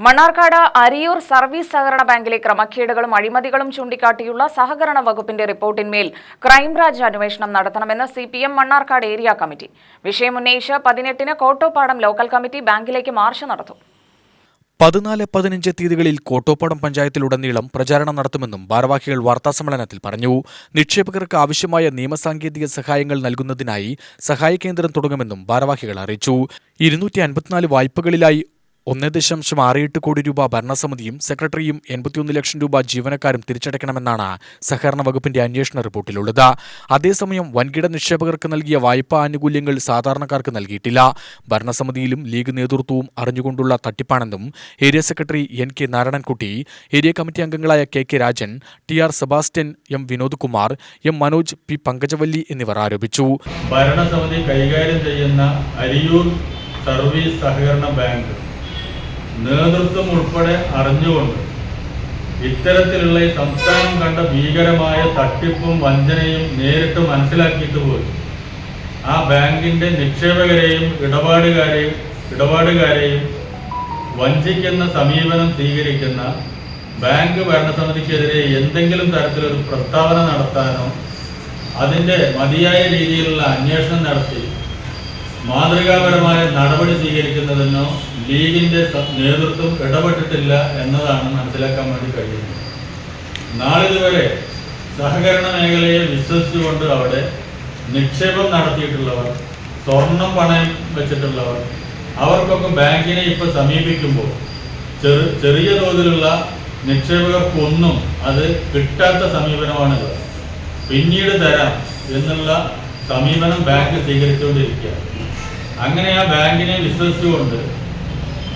Mannarkkad Ariyur service സഹകരണ ബാങ്കിലെ ക്രമക്കേടുകളും അഴിമതികളും ചൂണ്ടിക്കാട്ടിയുള്ള സഹകരണ വകുപ്പിന്റെ റിപ്പോർട്ടിന്മേൽ ക്രൈംബ്രാഞ്ച് അന്വേഷണം നടത്തണമെന്ന് CPM മണ്ണാർക്കാട് ഏരിയ കമ്മിറ്റി. വിഷയമുന്നയിച്ച് 18-ന് കോട്ടോപ്പാടം ലോക്കൽ കമ്മിറ്റി ബാങ്കിലേക്ക് മാർച്ച് നടത്തും. 14-15 തീയതികളിൽ കോട്ടോപ്പാടം പഞ്ചായത്തിലുടനീളം പ്രചാരണം നടത്തുമെന്നും ഭാരവാഹികൾ വാർത്താസമ്മേളനത്തിൽ പറഞ്ഞു. നിക്ഷേപകർക്ക് ആവശ്യമായ നിയമസാങ്കേതിക സഹായങ്ങൾ നൽകുന്നതിനായി സഹായ കേന്ദ്രം തുടങ്ങുമെന്നും ഭാരവാഹികൾ അറിയിച്ചു. 254 വായ്പകളിലായി 1.68 കോടി രൂപ ഭരണസമിതിയും സെക്രട്ടറിയും 81 ലക്ഷം രൂപ ജീവനക്കാരും തിരിച്ചടയ്ക്കണമെന്നാണ് സഹകരണ വകുപ്പിന്റെ അന്വേഷണ റിപ്പോർട്ടിലുള്ളത്. അതേസമയം വൻകിട നിക്ഷേപകർക്ക് നൽകിയ വായ്പാ ആനുകൂല്യങ്ങൾ സാധാരണക്കാർക്ക് നൽകിയിട്ടില്ല. ഭരണസമിതിയിലും ലീഗ് നേതൃത്വവും അറിഞ്ഞുകൊണ്ടുള്ള തട്ടിപ്പാണെന്നും area secretary NK Narayanankutty, area committee അംഗങ്ങളായ KK Rajan, TR Sebastian, M Vinod Kumar, M Manoj, P Pankajavalli എന്നിവർ ആരോപിച്ചു. ഭരണസമിതി കൈകാര്യം ചെയ്യുന്ന അരിയൂർ സർവീസ് സഹകരണ ബാങ്ക് നേതൃത്വം ഉൾപ്പെടെ അറിഞ്ഞുകൊണ്ട് ഇത്തരത്തിലുള്ള സംസ്ഥാനം കണ്ട ഭീകരമായ തട്ടിപ്പും വഞ്ചനയും നേരിട്ട് മനസ്സിലാക്കിയിട്ട് പോയി ആ ബാങ്കിന്റെ നിക്ഷേപകരെയും ഇടപാടുകാരെയും വഞ്ചിക്കുന്ന സമീപനം സ്വീകരിക്കുന്ന ബാങ്ക് ഭരണസമിതിക്കെതിരെ എന്തെങ്കിലും തരത്തിലൊരു പ്രസ്താവന നടത്താനോ അതിൻ്റെ മതിയായ രീതിയിലുള്ള അന്വേഷണം നടത്തി മാതൃകാപരമായ നടപടി സ്വീകരിക്കുന്നതിനോ ലീഗിന്റെ നേതൃത്വം ഇടപെട്ടിട്ടില്ല എന്നതാണ് മനസ്സിലാക്കാൻ വേണ്ടി കഴിയുന്നത്. നാളിതുവരെ സഹകരണ മേഖലയെ വിശ്വസിച്ചുകൊണ്ട് അവിടെ നിക്ഷേപം നടത്തിയിട്ടുള്ളവർ, സ്വർണം പണയം വെച്ചിട്ടുള്ളവർ, അവർക്കൊക്കെ ബാങ്കിനെ ഇപ്പോൾ സമീപിക്കുമ്പോൾ ചെറിയ തോതിലുള്ള നിക്ഷേപകർക്കൊന്നും അത് കിട്ടാത്ത സമീപനമാണിത്. പിന്നീട് തരാം എന്നുള്ള സമീപനം ബാങ്ക് സ്വീകരിച്ചുകൊണ്ടിരിക്കുകയാണ്. അങ്ങനെ ആ ബാങ്കിനെ വിശ്വസിച്ചുകൊണ്ട്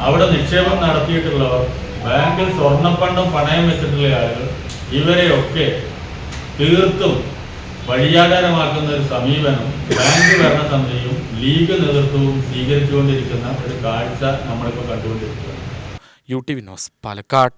അവിടെ നിക്ഷേപം നടത്തിയിട്ടുള്ളവർ, ബാങ്കിൽ സ്വർണ്ണപ്പണ്ടം പണയം വെച്ചിട്ടുള്ള ആളുകൾ, ഇവരെയൊക്കെ തീർത്തും വഴിയാധാരമാക്കുന്ന ഒരു സമീപനം ബാങ്ക് ഭരണസമിതിയും ലീഗ് നേതൃത്വവും സ്വീകരിച്ചുകൊണ്ടിരിക്കുന്ന ഒരു കാഴ്ച നമ്മളിപ്പോൾ കണ്ടുകൊണ്ടിരിക്കുകയാണ്. UTV news, Palakkad.